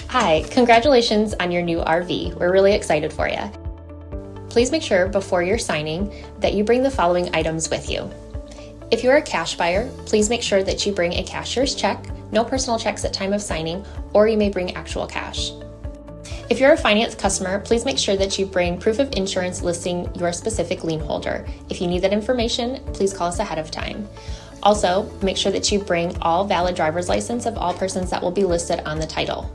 Hi, congratulations on your new RV. We're really excited for you. Please make sure before you're signing that you bring the following items with you. If you're a cash buyer, please make sure that you bring a cashier's check, no personal checks at time of signing, or you may bring actual cash. If you're a finance customer, please make sure that you bring proof of insurance listing your specific lien holder. If you need that information, please call us ahead of time. Also, make sure that you bring all valid driver's license of all persons that will be listed on the title.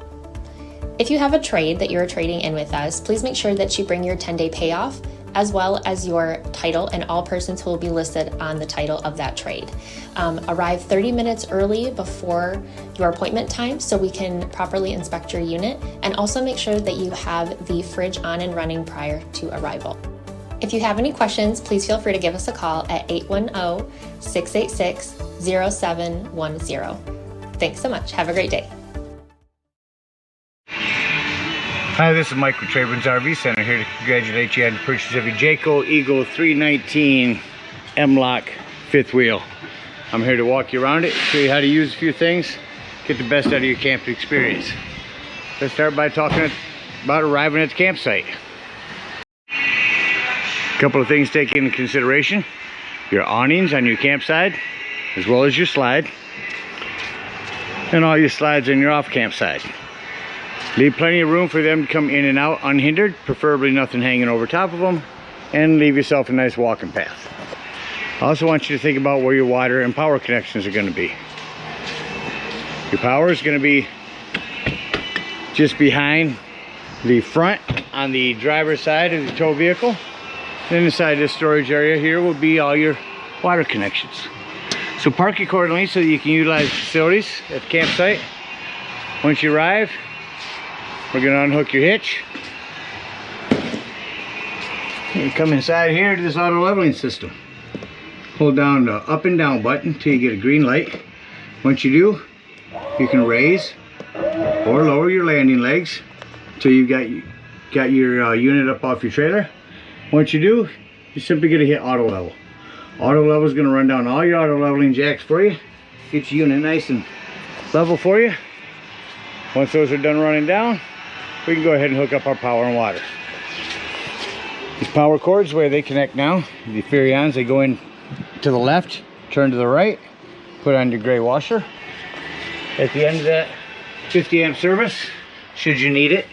If you have a trade that you're trading in with us, please make sure that you bring your 10-day payoff as well as your title and all persons who will be listed on the title of that trade. Arrive 30 minutes early before your appointment time so we can properly inspect your unit, and also make sure that you have the fridge on and running prior to arrival. If you have any questions, please feel free to give us a call at 810-686-0710. Thanks so much. Have a great day. Hi, this is Mike with TradeWinds RV Center, here to congratulate you on the purchase of your Jayco Eagle 319 M-Lock fifth wheel. I'm here to walk you around it, show you how to use a few things, get the best out of your camping experience. Let's start by talking about arriving at the campsite. A couple of things to take into consideration: your awnings on your campsite, as well as your slide, and all your slides on your off campsite. Leave plenty of room for them to come in and out unhindered, preferably nothing hanging over top of them, and leave yourself a nice walking path. I also want you to think about where your water and power connections are going to be. Your power is going to be just behind the front on the driver's side of the tow vehicle. Then inside this storage area here will be all your water connections. So park accordingly so that you can utilize the facilities at the campsite. Once you arrive, we're going to unhook your hitch. You come inside here to this auto leveling system. Hold down the up and down button until you get a green light. Once you do, you can raise or lower your landing legs until you've got your unit up off your trailer. Once you do, you're simply going to hit auto level. Auto level is going to run down all your auto leveling jacks for you, get your unit nice and level for you. Once those are done running down, we can go ahead and hook up our power and water. These power cords, where they connect now, the Furions, they go in to the left, turn to the right, put on your gray washer. At the end of that 50 amp service, should you need it,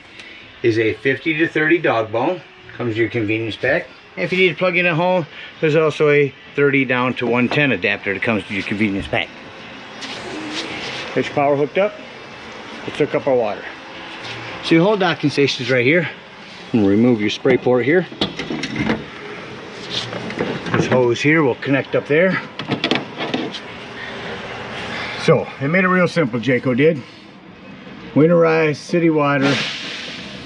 is a 50 to 30 dog bone. Comes with your convenience pack. If you need to plug in at home, there's also a 30 down to 110 adapter that comes with your convenience pack. Get your power hooked up. Let's hook up our water. So your whole docking station is right here. And remove your spray port here. This hose here will connect up there. So they made it real simple, Jayco did. Winterize, city water,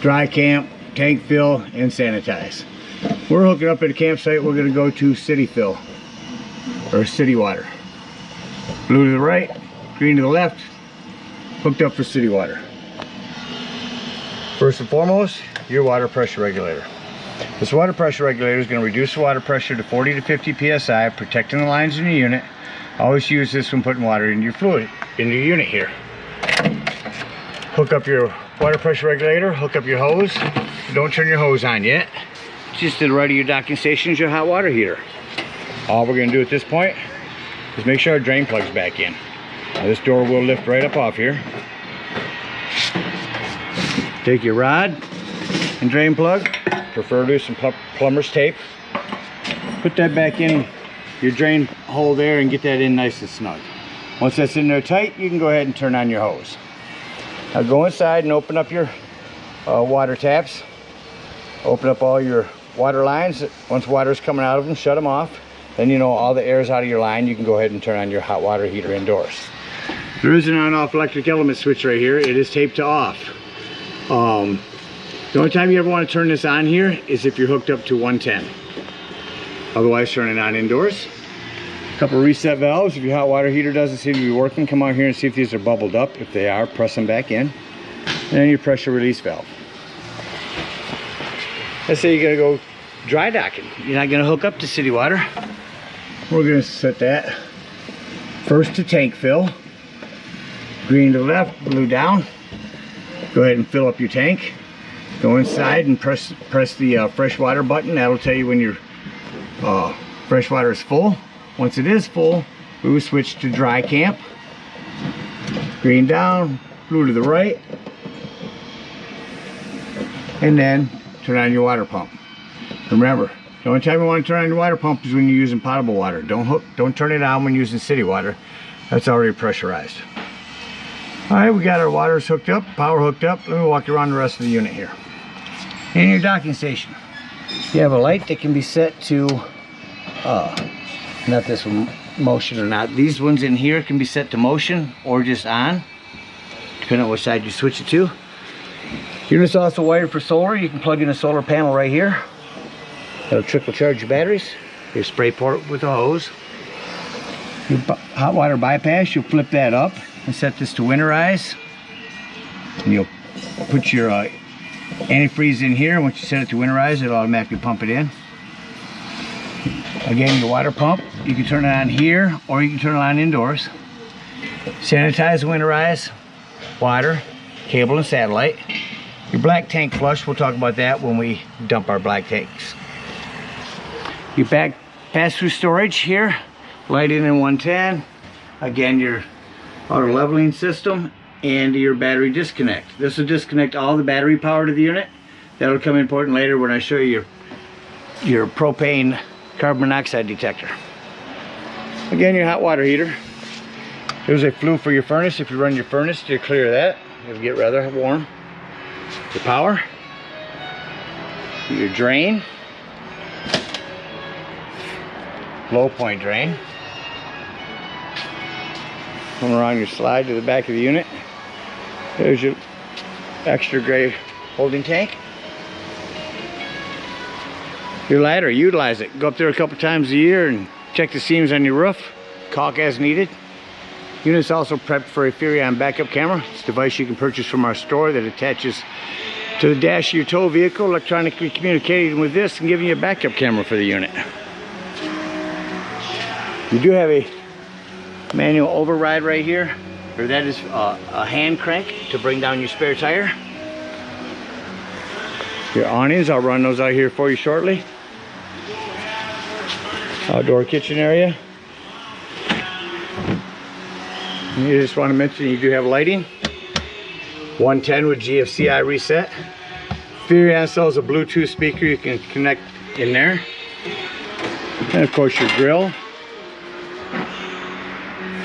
dry camp, tank fill, and sanitize. We're hooking up at a campsite. We're going to go to city fill or city water. Blue to the right, green to the left. Hooked up for city water. First and foremost, your water pressure regulator. This water pressure regulator is going to reduce the water pressure to 40 to 50 psi, protecting the lines in your unit. Always use this when putting water into your fluid, into your unit here. Hook up your water pressure regulator, hook up your hose. Don't turn your hose on yet. Just to the right of your docking station is your hot water heater. All we're going to do at this point is make sure our drain plug's back in. Now this door will lift right up off here. Take your rod and drain plug, preferably some plumber's tape. Put that back in your drain hole there and get that in nice and snug. Once that's in there tight, you can go ahead and turn on your hose. Now go inside and open up your water taps. Open up all your water lines. Once water's coming out of them, shut them off. Then you know all the air's out of your line. You can go ahead and turn on your hot water heater indoors. There is an on-off electric element switch right here. It is taped to off. The only time you ever want to turn this on here is if you're hooked up to 110. Otherwise, turn it on indoors. A couple reset valves. If your hot water heater doesn't seem to be working, come out here and see if these are bubbled up. If they are, press them back in. And then your pressure release valve. Let's say you're going to go dry docking. You're not going to hook up to city water. We're going to set that first to tank fill. Green to the left, blue down. Go ahead and fill up your tank. Go inside and press the fresh water button. That'll tell you when your fresh water is full. Once it is full, we will switch to dry camp. Green down, blue to the right, and then turn on your water pump. Remember, the only time you want to turn on your water pump is when you're using potable water. Don't turn it on when using city water. That's already pressurized. All right, we got our waters hooked up, power hooked up. Let me walk you around the rest of the unit here. In your docking station, you have a light that can be set to, not this one, motion or not. These ones in here can be set to motion or just on, depending on which side you switch it to. Unit's also wired for solar. You can plug in a solar panel right here. That'll trickle charge your batteries. Your spray port with a hose. Your hot water bypass, you'll flip that up and set this to winterize. And you'll put your antifreeze in here. Once you set it to winterize, it'll automatically pump it in. Again, your water pump, you can turn it on here or you can turn it on indoors. Sanitize, winterize, water, cable and satellite. Your black tank flush, we'll talk about that when we dump our black tanks. Your back pass-through storage here, lighting in 110. Again, your auto leveling system and your battery disconnect. This will disconnect all the battery power to the unit. That'll come important later when I show you your propane carbon monoxide detector. Again, your hot water heater. There's a flue for your furnace. If you run your furnace to clear that, it'll get rather warm. Your power, your drain, low point drain. Come around your slide to the back of the unit. There's your extra gray holding tank. Your ladder, utilize it. Go up there a couple times a year and check the seams on your roof. Caulk as needed. Unit's also prepped for a Furion backup camera. It's a device you can purchase from our store that attaches to the dash of your tow vehicle, electronically communicating with this and giving you a backup camera for the unit. You do have a manual override right here, or that is a hand crank to bring down your spare tire. Your awnings, I'll run those out here for you shortly. Outdoor kitchen area. And you just want to mention you do have lighting. 110 with GFCI reset. Furion sells a Bluetooth speaker you can connect in there. And of course your grill.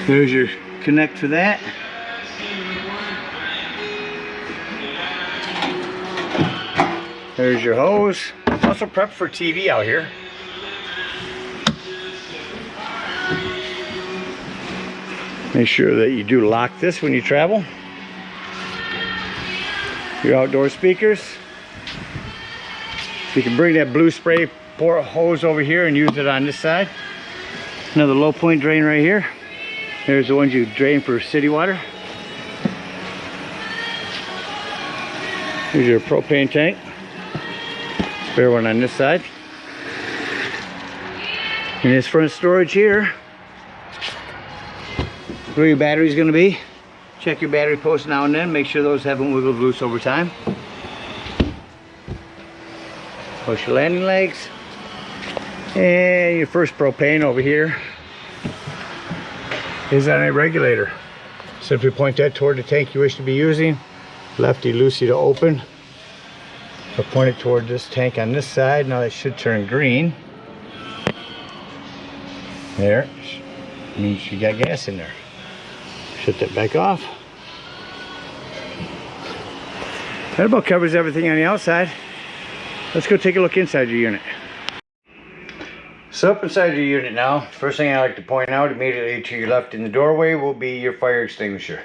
There's your connect for that. There's your hose. Also prepped for TV out here. Make sure that you do lock this when you travel. Your outdoor speakers. You can bring that blue spray pour hose over here and use it on this side. Another low point drain right here. There's the ones you drain for city water. Here's your propane tank. Spare one on this side. And this front storage here, where your battery is going to be. Check your battery posts now and then. Make sure those haven't wiggled loose over time. Push your landing legs. And your first propane over here is on a regulator. Simply point that toward the tank you wish to be using. Lefty loosey to open. I'll point it toward this tank on this side. Now it should turn green. There. Means you got gas in there. Shut that back off. That about covers everything on the outside. Let's go take a look inside your unit. So up inside your unit now, first thing I like to point out immediately to your left in the doorway will be your fire extinguisher.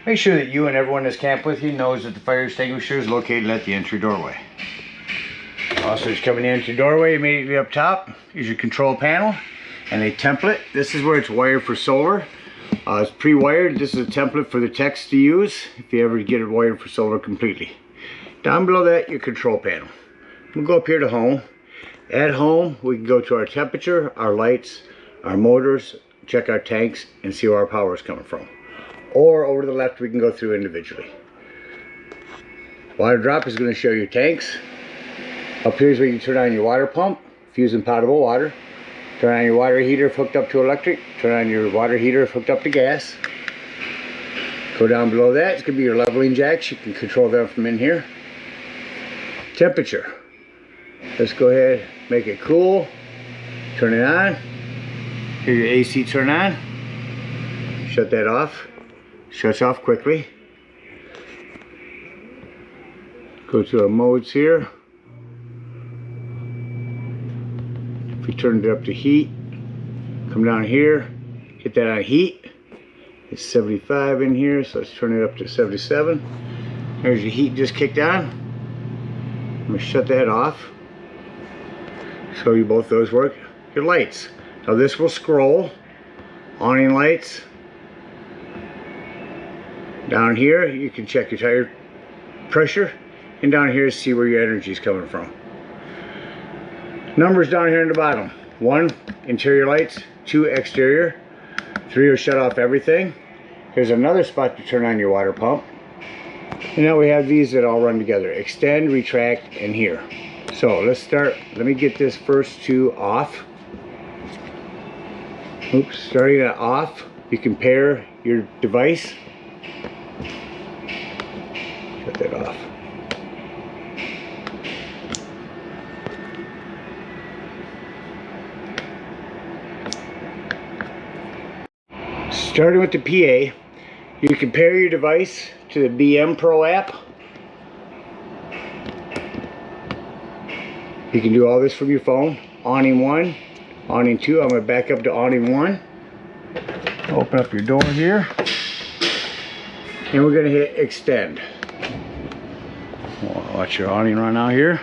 Make sure that you and everyone that's camped with you knows that the fire extinguisher is located at the entry doorway. Also, just coming into your doorway, immediately up top is your control panel and a template. This is where it's wired for solar. It's pre-wired. This is a template for the techs to use if you ever get it wired for solar completely. Down below that, your control panel. We'll go up here to home. At home, we can go to our temperature, our lights, our motors, check our tanks, and see where our power is coming from. Or over to the left, we can go through individually. Water drop is going to show your tanks. Up here is where you turn on your water pump, if using potable water. Turn on your water heater if hooked up to electric. Turn on your water heater if hooked up to gas. Go down below that, it's going to be your leveling jacks. You can control them from in here. Temperature. Let's go ahead, make it cool. Turn it on. Hear your AC turn on. Shut that off. Shuts off quickly. Go to our modes here. If we turned it up to heat, come down here, hit that on heat. It's 75 in here, so let's turn it up to 77. There's your heat just kicked on. I'm going to shut that off. Show you both those work. Your lights. Now this will scroll. Awning lights. Down here you can check your tire pressure. And down here see where your energy is coming from. Numbers down here in the bottom. 1, interior lights. 2, exterior. 3 will shut off everything. Here's another spot to turn on your water pump. And now we have these that all run together. Extend, retract, and here. So let's start. Let me get this first 2 off. Oops, starting it off, you can pair your device. Shut that off. Starting with the PA, you can pair your device to the BM Pro app. You can do all this from your phone. Awning 1, awning 2. I'm going to back up to awning 1. Open up your door here. And we're going to hit extend. Watch your awning run out here.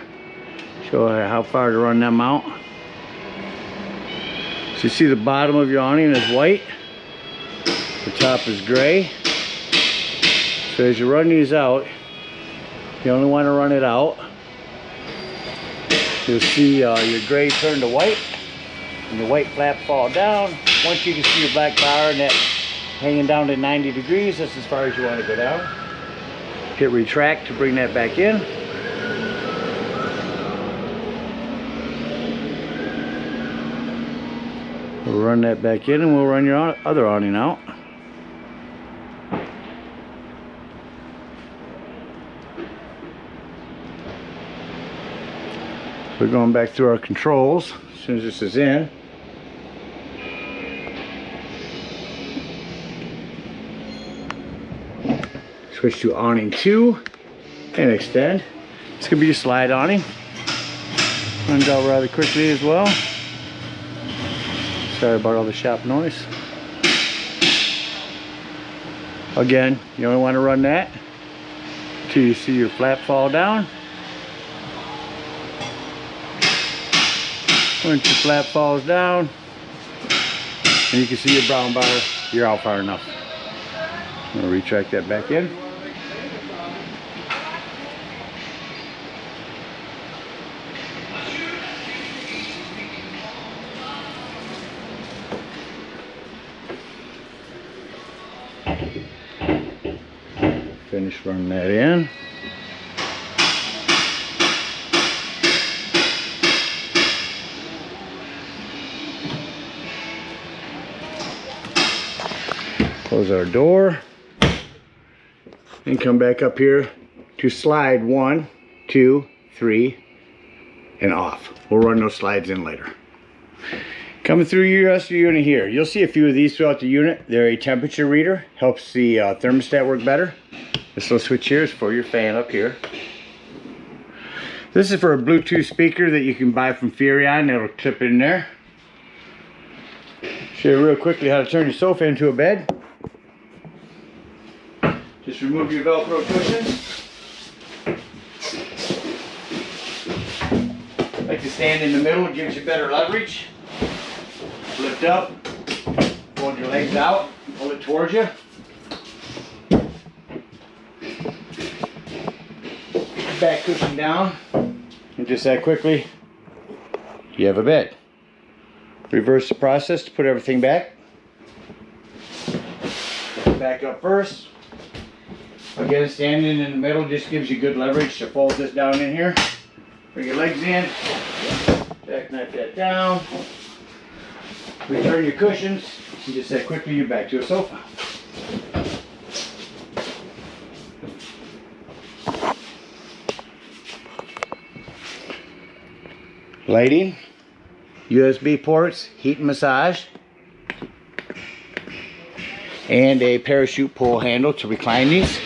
Show how far to run them out. So you see the bottom of your awning is white. The top is gray. So as you run these out, you only want to run it out. You'll see your gray turn to white, and the white flap fall down. Once you can see your black bar and that hanging down to 90 degrees, that's as far as you want to go down. Hit retract to bring that back in. We'll run that back in and we'll run your other awning out. We're going back through our controls as soon as this is in. Switch to awning 2 and extend. It's going to be your slide awning. Runs out rather quickly as well. Sorry about all the shop noise. Again, you only want to run that until you see your flap fall down. Once your flap falls down and you can see your brown bar, you're out far enough. I'm going to retract that back in. Finish running that in. Close our door and come back up here to slide 1, 2, 3 and off. We'll run those slides in later. Coming through your rest of the unit here, you'll see a few of these throughout the unit. They're a temperature reader, helps the thermostat work better. This little switch here is for your fan up here. This is for a Bluetooth speaker that you can buy from Furion. It'll clip in there. Show you real quickly how to turn your sofa into a bed. Just remove your Velcro cushions. Like to stand in the middle, it gives you better leverage. Lift up, hold your legs out, pull it towards you. Back cushion down, and just that quickly, you have a bed. Reverse the process to put everything back. Back up first. Again, standing in the middle just gives you good leverage to fold this down in here. Bring your legs in, jackknife that down, return your cushions, and just that quickly you're back to a sofa. Lighting, USB ports, heat and massage, and a parachute pull handle to recline these.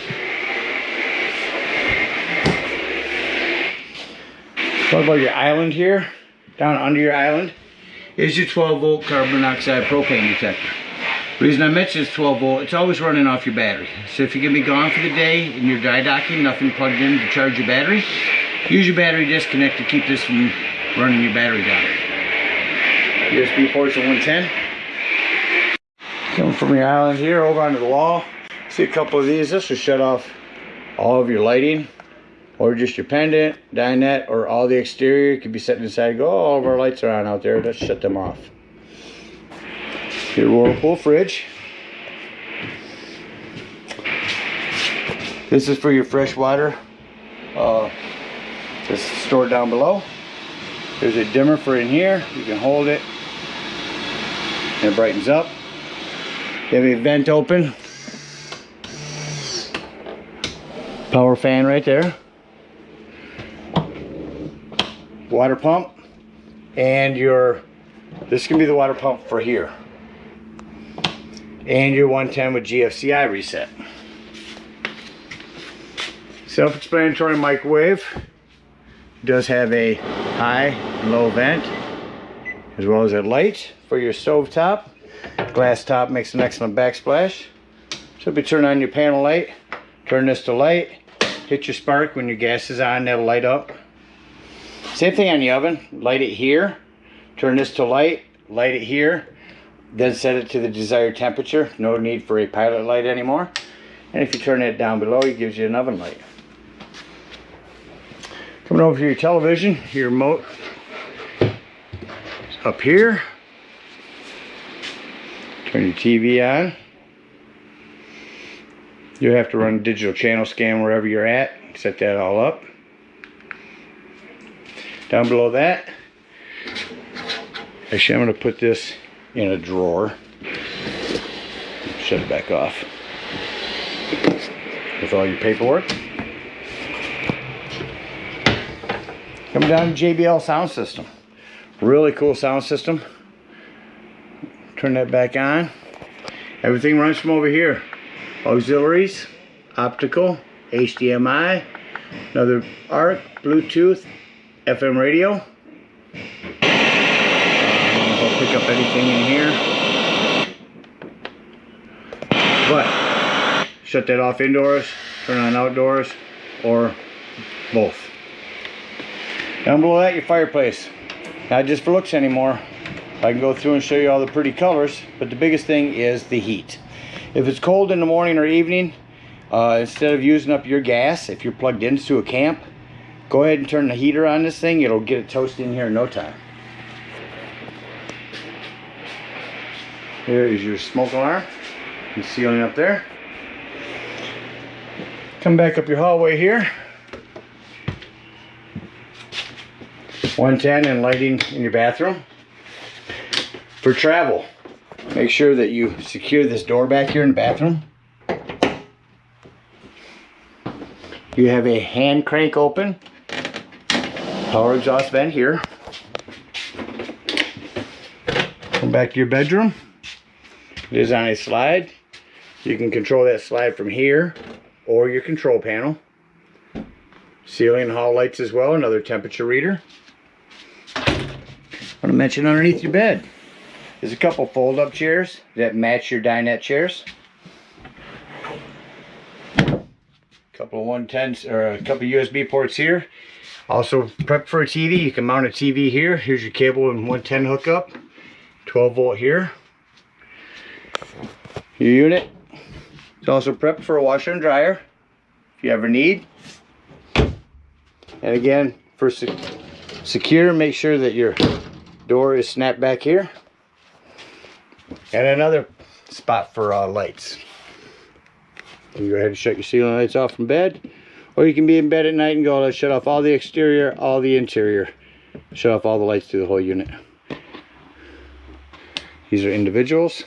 Talk about your island here. Down under your island is your 12 volt carbon monoxide propane detector. The reason I mention it's 12 volt, it's always running off your battery. So if you're going to be gone for the day and you're dry docking, nothing plugged in to charge your battery, use your battery disconnect to keep this from running your battery down. USB ports are 110. Coming from your island here over onto the wall, see a couple of these. This will shut off all of your lighting, or just your pendant, dinette, or all the exterior. You could be sitting inside and go, oh, all of our lights are on out there. Let's shut them off. Your Whirlpool fridge. This is for your fresh water. This is stored down below. There's a dimmer for in here. You can hold it and it brightens up. You have a vent open. Power fan right there. Water pump. And this can be the water pump for here. And your 110 with GFCI reset. Self-explanatory microwave. Does have a high and low vent, as well as a light for your stove top. Glass top makes an excellent backsplash. So if you turn on your panel light, turn this to light, hit your spark when your gas is on, that'll light up. Same thing on the oven, light it here, turn this to light it here, then set it to the desired temperature. No need for a pilot light anymore. And if you turn it down below, it gives you an oven light. Coming over to your television, your remote is up here. Turn your TV on. You have to run a digital channel scan wherever you're at. Set that all up. Down below that, actually I'm going to put this in a drawer. Shut it back off. With all your paperwork. Coming down to JBL sound system. Really cool sound system. Turn that back on. Everything runs from over here. Auxiliaries, optical, HDMI, another ARC, Bluetooth, FM radio. I'll pick up anything in here. But shut that off indoors, turn on outdoors, or both. Down below that, your fireplace. Not just for looks anymore. I can go through and show you all the pretty colors, but the biggest thing is the heat. If it's cold in the morning or evening, instead of using up your gas, if you're plugged into a camp, go ahead and turn the heater on this thing. It'll get it toasted in here in no time. Here is your smoke alarm. You see ceiling up there. Come back up your hallway here. 110 and lighting in your bathroom. For travel, make sure that you secure this door back here in the bathroom. You have a hand crank open, power exhaust vent here. Come back to your bedroom. It is on a slide. You can control that slide from here or your control panel. Ceiling and hall lights as well, another temperature reader. I want to mention underneath your bed there's a couple fold-up chairs that match your dinette chairs. A couple of 110s or a couple of USB ports here. Also prep for a TV. You can mount a TV here. Here's your cable and 110 hookup. 12 volt here. Your unit is also prepped for a washer and dryer if you ever need. And again, for secure, make sure that your door is snapped back here. And another spot for lights. You go ahead and shut your ceiling lights off from bed, or you can be in bed at night and go, let's shut off all the exterior, all the interior, shut off all the lights through the whole unit. These are individuals.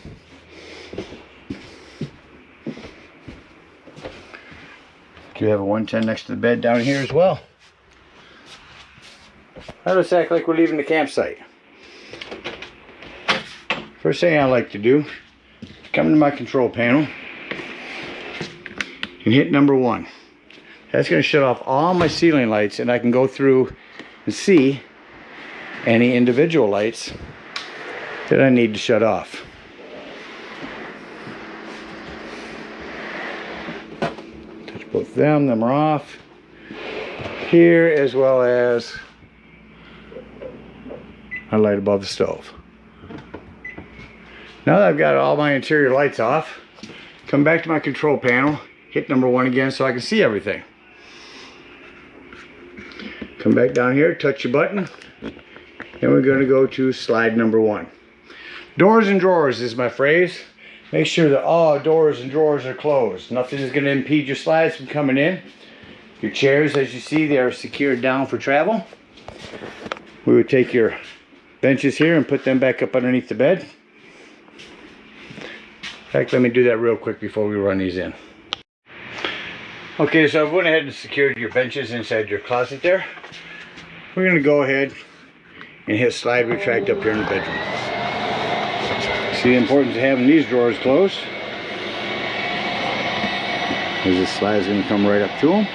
You have a 110 next to the bed down here as well. Now let's act like we're leaving the campsite. First thing I like to do, come to my control panel and hit number 1. That's going to shut off all my ceiling lights, and I can go through and see any individual lights that I need to shut off. Touch both of them are off. Here, as well as my light above the stove. Now that I've got all my interior lights off, come back to my control panel, hit number 1 again so I can see everything. Come back down here, touch your button, and we're going to go to slide number 1. Doors and drawers is my phrase. Make sure that all doors and drawers are closed. Nothing is going to impede your slides from coming in. Your chairs, as you see, they are secured down for travel. We would take your benches here and put them back up underneath the bed. In fact, let me do that real quick before we run these in. Okay, so I've went ahead and secured your benches inside your closet there. We're going to go ahead and hit slide retract up here in the bedroom. See the importance of having these drawers closed. As this slide is going to come right up to them.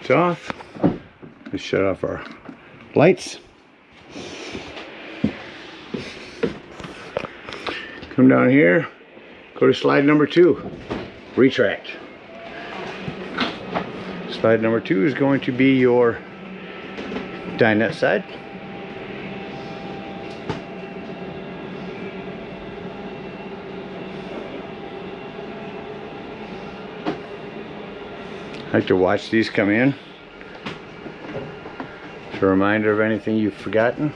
It's off. Let's shut off our lights. Come down here, go to slide number 2, retract. Slide number 2 is going to be your dinette side. I like to watch these come in. It's a reminder of anything you've forgotten.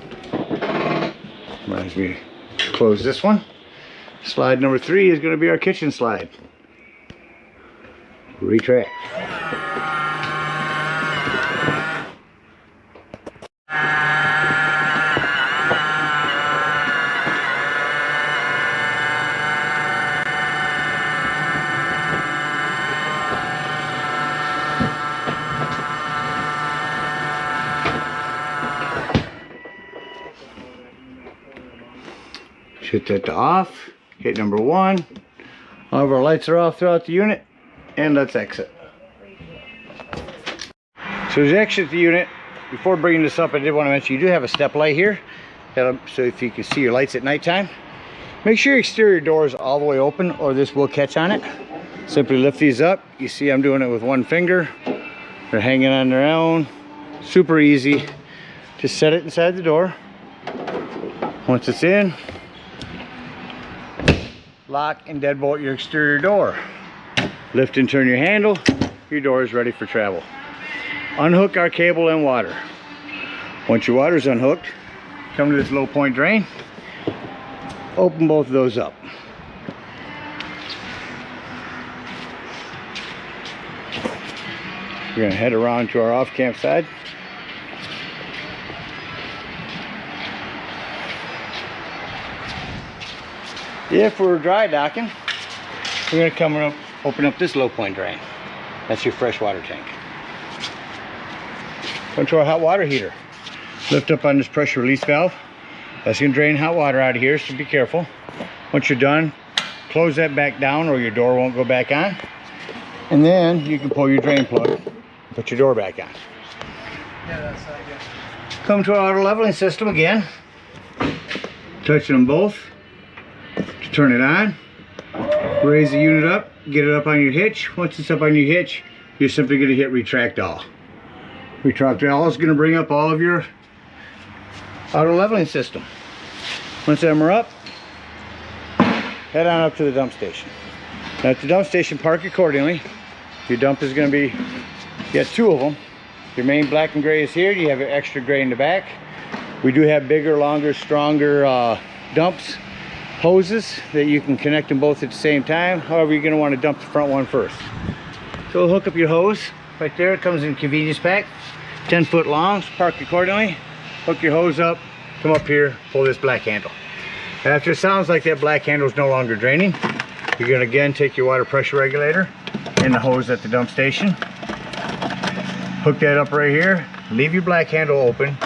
Reminds me to close this one. Slide number 3 is going to be our kitchen slide. Retract. Shut that to off. Hit number 1. All of our lights are off throughout the unit, and let's exit. So as you exit the unit, before bringing this up, I did want to mention you do have a step light here, so if you can see your lights at nighttime. Make sure your exterior door is all the way open, or this will catch on it. Simply lift these up. You see I'm doing it with one finger. They're hanging on their own. Super easy. Just set it inside the door. Once it's in, lock and deadbolt your exterior door. Lift and turn your handle. Your door is ready for travel. Unhook our cable and water. Once your water is unhooked, come to this low point drain. Open both of those up. We're going to head around to our off camp side. If we're dry docking, we're going to come up, open up this low point drain. That's your fresh water tank. Come to our hot water heater. Lift up on this pressure release valve. That's going to drain hot water out of here, so be careful. Once you're done, close that back down or your door won't go back on. And then you can pull your drain plug and put your door back on. Yeah, that's right, yeah. Come to our auto leveling system again. Touching them both. To turn it on, raise the unit up, get it up on your hitch. Once it's up on your hitch, you're simply going to hit retract all. Retract all is going to bring up all of your auto leveling system. Once them are up, head on up to the dump station. Now at the dump station, park accordingly. Your dump is going to be, you got 2 of them. Your main black and gray is here. You have your extra gray in the back. We do have bigger, longer, stronger dumps, hoses that you can connect them both at the same time. However, you're going to want to dump the front one first. So we'll hook up your hose right there. It comes in convenience pack, 10 foot long, park accordingly. Hook your hose up, come up here, pull this black handle. After it sounds like that black handle is no longer draining, you're going to again take your water pressure regulator and the hose at the dump station. Hook that up right here, leave your black handle open,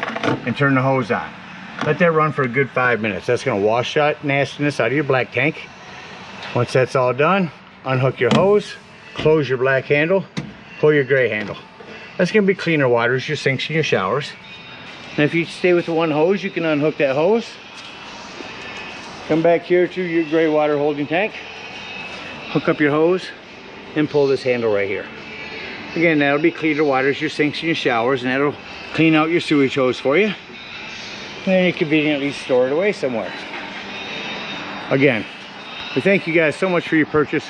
and turn the hose on. Let that run for a good 5 minutes. That's going to wash that nastiness out of your black tank. Once that's all done, unhook your hose, close your black handle, pull your gray handle. That's going to be cleaner water as your sinks and your showers. And if you stay with the one hose, you can unhook that hose, come back here to your gray water holding tank, hook up your hose, and pull this handle right here. Again, that'll be cleaner water as your sinks and your showers, and that'll clean out your sewage hose for you. And then you conveniently store it away somewhere. Again, we thank you guys so much for your purchase.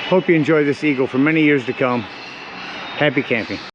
Hope you enjoy this Eagle for many years to come. Happy camping.